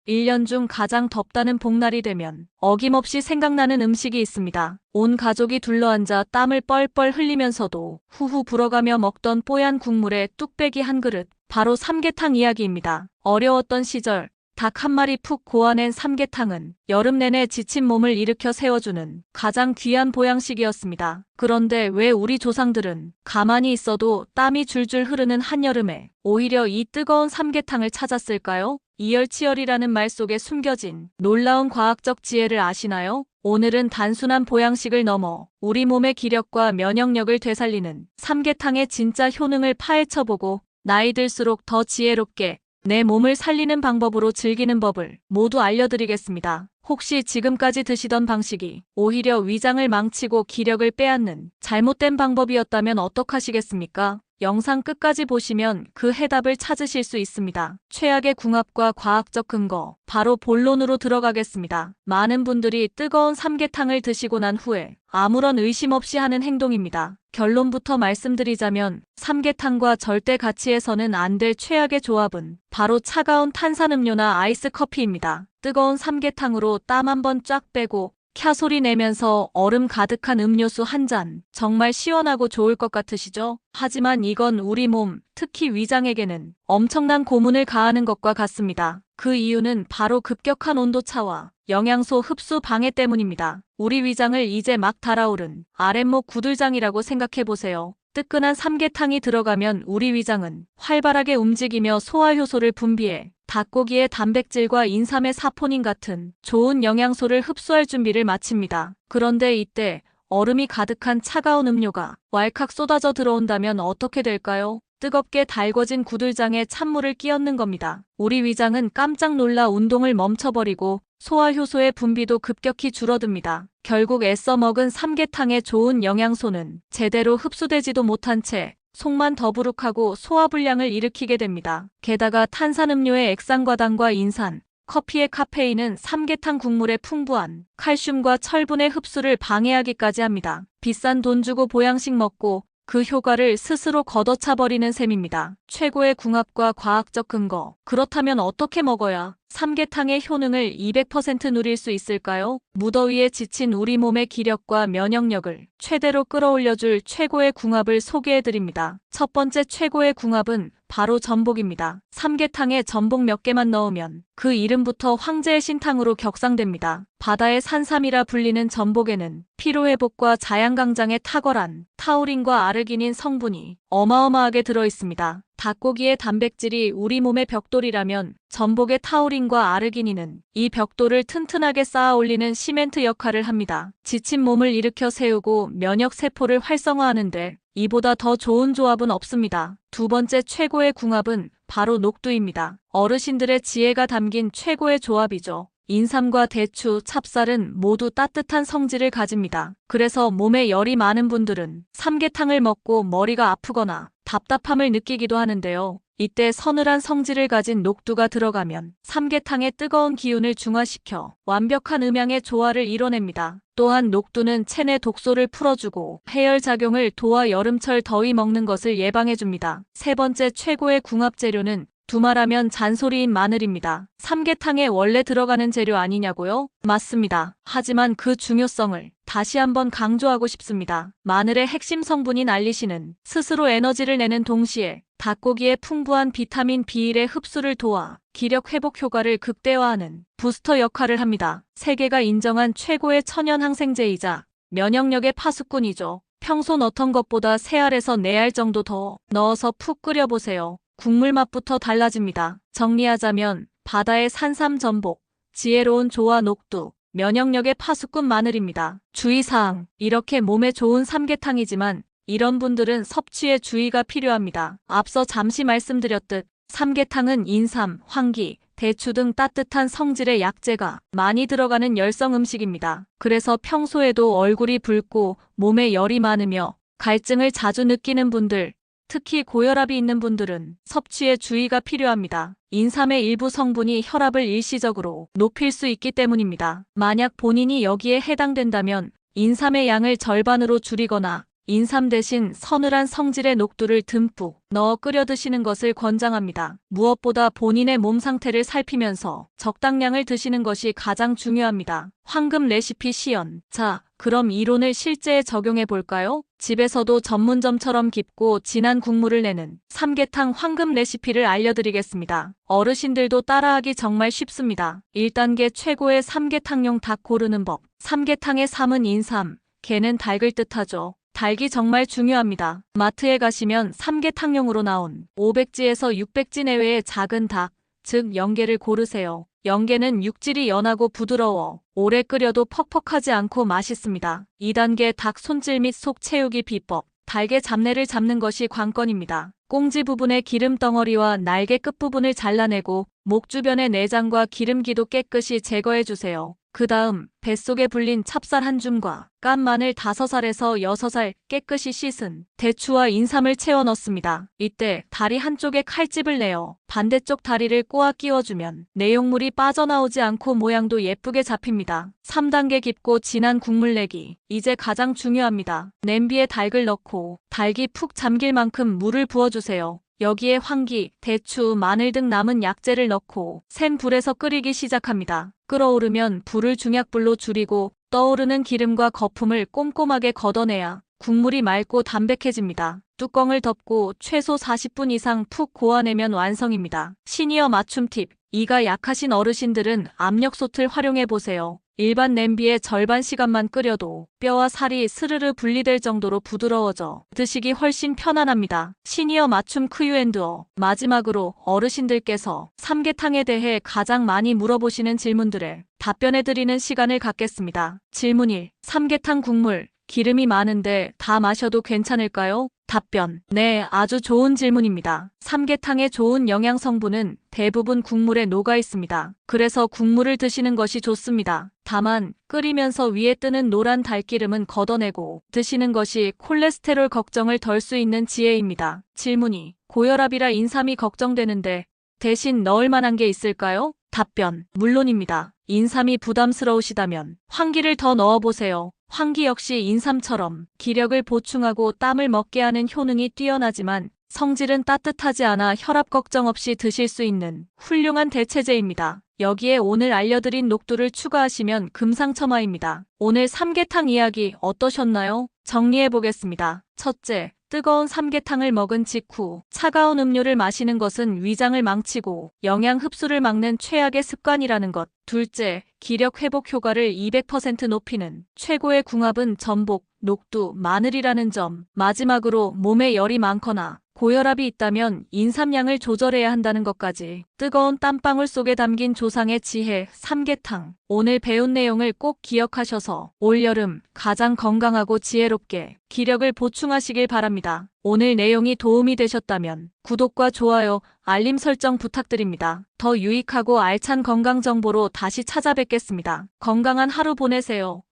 1년 중 가장 덥다는 복날이 되면 어김없이 생각나는 음식이 있습니다. 온 가족이 둘러앉아 땀을 뻘뻘 흘리면서도 후후 불어가며 먹던 뽀얀 국물에 뚝배기 한 그릇, 바로 삼계탕 이야기입니다. 어려웠던 시절 닭 한 마리 푹 고아낸 삼계탕은 여름 내내 지친 몸을 일으켜 세워주는 가장 귀한 보양식이었습니다. 그런데 왜 우리 조상들은 가만히 있어도 땀이 줄줄 흐르는 한여름에 오히려 이 뜨거운 삼계탕을 찾았을까요? 이열치열이라는 말 속에 숨겨진 놀라운 과학적 지혜를 아시나요? 오늘은 단순한 보양식을 넘어 우리 몸의 기력과 면역력을 되살리는 삼계탕의 진짜 효능을 파헤쳐보고 나이 들수록 더 지혜롭게 내 몸을 살리는 방법으로 즐기는 법을 모두 알려드리겠습니다. 혹시 지금까지 드시던 방식이 오히려 위장을 망치고 기력을 빼앗는 잘못된 방법이었다면 어떡하시겠습니까? 영상 끝까지 보시면 그 해답을 찾으실 수 있습니다. 최악의 궁합과 과학적 근거, 바로 본론으로 들어가겠습니다. 많은 분들이 뜨거운 삼계탕을 드시고 난 후에 아무런 의심 없이 하는 행동입니다. 결론부터 말씀드리자면 삼계탕과 절대 같이 해서는 안 될 최악의 조합은 바로 차가운 탄산음료나 아이스 커피입니다. 뜨거운 삼계탕으로 땀 한 번 쫙 빼고 캬 소리 내면서 얼음 가득한 음료수 한 잔, 정말 시원하고 좋을 것 같으시죠? 하지만 이건 우리 몸, 특히 위장에게는 엄청난 고문을 가하는 것과 같습니다. 그 이유는 바로 급격한 온도차와 영양소 흡수 방해 때문입니다. 우리 위장을 이제 막 달아오른 아랫목 구들장이라고 생각해보세요. 뜨끈한 삼계탕이 들어가면 우리 위장은 활발하게 움직이며 소화효소를 분비해 닭고기의 단백질과 인삼의 사포닌 같은 좋은 영양소를 흡수할 준비를 마칩니다. 그런데 이때 얼음이 가득한 차가운 음료가 왈칵 쏟아져 들어온다면 어떻게 될까요? 뜨겁게 달궈진 구들장에 찬물을 끼얹는 겁니다. 우리 위장은 깜짝 놀라 운동을 멈춰버리고 소화효소의 분비도 급격히 줄어듭니다. 결국 애써 먹은 삼계탕의 좋은 영양소는 제대로 흡수되지도 못한 채 속만 더부룩하고 소화불량을 일으키게 됩니다. 게다가 탄산음료의 액상과당과 인산, 커피의 카페인은 삼계탕 국물의 풍부한 칼슘과 철분의 흡수를 방해하기까지 합니다. 비싼 돈 주고 보양식 먹고 그 효과를 스스로 걷어차버리는 셈입니다. 최고의 궁합과 과학적 근거. 그렇다면 어떻게 먹어야 삼계탕의 효능을 200% 누릴 수 있을까요? 무더위에 지친 우리 몸의 기력과 면역력을 최대로 끌어올려줄 최고의 궁합을 소개해드립니다. 첫 번째 최고의 궁합은 바로 전복입니다. 삼계탕에 전복 몇 개만 넣으면 그 이름부터 황제의 신탕으로 격상됩니다. 바다의 산삼이라 불리는 전복에는 피로회복과 자양강장에 탁월한 타우린과 아르기닌 성분이 어마어마하게 들어있습니다. 닭고기의 단백질이 우리 몸의 벽돌이라면 전복의 타우린과 아르기닌은 이 벽돌을 튼튼하게 쌓아 올리는 시멘트 역할을 합니다. 지친 몸을 일으켜 세우고 면역세포를 활성화하는데 이보다 더 좋은 조합은 없습니다. 두 번째 최고의 궁합은 바로 녹두입니다. 어르신들의 지혜가 담긴 최고의 조합이죠. 인삼과 대추, 찹쌀은 모두 따뜻한 성질을 가집니다. 그래서 몸에 열이 많은 분들은 삼계탕을 먹고 머리가 아프거나 답답함을 느끼기도 하는데요. 이때 서늘한 성질을 가진 녹두가 들어가면 삼계탕의 뜨거운 기운을 중화시켜 완벽한 음양의 조화를 이뤄냅니다. 또한 녹두는 체내 독소를 풀어주고 해열작용을 도와 여름철 더위 먹는 것을 예방해줍니다. 세 번째 최고의 궁합 재료는 두말하면 잔소리인 마늘입니다. 삼계탕에 원래 들어가는 재료 아니냐고요? 맞습니다. 하지만 그 중요성을 다시 한번 강조하고 싶습니다. 마늘의 핵심 성분인 알리신은 스스로 에너지를 내는 동시에 닭고기의 풍부한 비타민 B1의 흡수를 도와 기력 회복 효과를 극대화하는 부스터 역할을 합니다. 세계가 인정한 최고의 천연 항생제이자 면역력의 파수꾼이죠. 평소 넣던 것보다 3알에서 4알 정도 더 넣어서 푹 끓여보세요. 국물 맛부터 달라집니다. 정리하자면 바다의 산삼 전복, 지혜로운 조화 녹두, 면역력의 파수꾼 마늘입니다. 주의사항, 이렇게 몸에 좋은 삼계탕이지만 이런 분들은 섭취에 주의가 필요합니다. 앞서 잠시 말씀드렸듯 삼계탕은 인삼, 황기, 대추 등 따뜻한 성질의 약재가 많이 들어가는 열성 음식입니다. 그래서 평소에도 얼굴이 붉고 몸에 열이 많으며 갈증을 자주 느끼는 분들, 특히 고혈압이 있는 분들은 섭취에 주의가 필요합니다. 인삼의 일부 성분이 혈압을 일시적으로 높일 수 있기 때문입니다. 만약 본인이 여기에 해당된다면 인삼의 양을 절반으로 줄이거나 인삼 대신 서늘한 성질의 녹두를 듬뿍 넣어 끓여 드시는 것을 권장합니다. 무엇보다 본인의 몸 상태를 살피면서 적당량을 드시는 것이 가장 중요합니다. 황금 레시피 시연. 자, 그럼 이론을 실제에 적용해 볼까요? 집에서도 전문점처럼 깊고 진한 국물을 내는 삼계탕 황금 레시피를 알려드리겠습니다. 어르신들도 따라하기 정말 쉽습니다. 1단계 최고의 삼계탕용 닭 고르는 법. 삼계탕의 삼은 인삼, 게는 닭을 뜻하죠. 닭이 정말 중요합니다. 마트에 가시면 삼계탕용으로 나온 500지에서 600지 내외의 작은 닭, 즉 영게를 고르세요. 영게는 육질이 연하고 부드러워 오래 끓여도 퍽퍽하지 않고 맛있습니다. 2단계 닭 손질 및 속 채우기 비법. 닭의 잡내를 잡는 것이 관건입니다. 꽁지 부분의 기름 덩어리와 날개 끝부분을 잘라내고 목 주변의 내장과 기름기도 깨끗이 제거해주세요. 그 다음 뱃속에 불린 찹쌀 한 줌과 깐 마늘 5살에서 6살 깨끗이 씻은 대추와 인삼을 채워 넣습니다. 이때 다리 한쪽에 칼집을 내어 반대쪽 다리를 꼬아 끼워주면 내용물이 빠져나오지 않고 모양도 예쁘게 잡힙니다. 3단계 깊고 진한 국물 내기. 이제 가장 중요합니다. 냄비에 닭을 넣고 닭이 푹 잠길 만큼 물을 부어주세요. 여기에 황기, 대추, 마늘 등 남은 약재를 넣고 센 불에서 끓이기 시작합니다. 끓어오르면 불을 중약불로 줄이고 떠오르는 기름과 거품을 꼼꼼하게 걷어내야 국물이 맑고 담백해집니다. 뚜껑을 덮고 최소 40분 이상 푹 고아내면 완성입니다. 시니어 맞춤 팁. 이가 약하신 어르신들은 압력솥을 활용해 보세요. 일반 냄비에 절반 시간만 끓여도 뼈와 살이 스르르 분리될 정도로 부드러워져 드시기 훨씬 편안합니다. 시니어 맞춤 Q&A. 마지막으로 어르신들께서 삼계탕에 대해 가장 많이 물어보시는 질문들에 답변해드리는 시간을 갖겠습니다. 질문 1. 삼계탕 국물 기름이 많은데 다 마셔도 괜찮을까요? 답변. 네, 아주 좋은 질문입니다. 삼계탕의 좋은 영양 성분은 대부분 국물에 녹아 있습니다. 그래서 국물을 드시는 것이 좋습니다. 다만 끓이면서 위에 뜨는 노란 달기름은 걷어내고 드시는 것이 콜레스테롤 걱정을 덜 수 있는 지혜입니다. 질문 2. 고혈압이라 인삼이 걱정되는데 대신 넣을 만한 게 있을까요? 답변. 물론입니다. 인삼이 부담스러우시다면 황기를 더 넣어보세요. 황기 역시 인삼처럼 기력을 보충하고 땀을 먹게 하는 효능이 뛰어나지만 성질은 따뜻하지 않아 혈압 걱정 없이 드실 수 있는 훌륭한 대체제입니다. 여기에 오늘 알려드린 녹두를 추가하시면 금상첨화입니다. 오늘 삼계탕 이야기 어떠셨나요? 정리해보겠습니다. 첫째, 뜨거운 삼계탕을 먹은 직후 차가운 음료를 마시는 것은 위장을 망치고 영양 흡수를 막는 최악의 습관이라는 것. 둘째, 기력 회복 효과를 200% 높이는 최고의 궁합은 전복, 녹두, 마늘이라는 점. 마지막으로 몸에 열이 많거나 고혈압이 있다면 인삼량을 조절해야 한다는 것까지. 뜨거운 땀방울 속에 담긴 조상의 지혜, 삼계탕. 오늘 배운 내용을 꼭 기억하셔서 올여름 가장 건강하고 지혜롭게 기력을 보충하시길 바랍니다. 오늘 내용이 도움이 되셨다면 구독과 좋아요, 알림 설정 부탁드립니다. 더 유익하고 알찬 건강 정보로 다시 찾아뵙겠습니다. 건강한 하루 보내세요.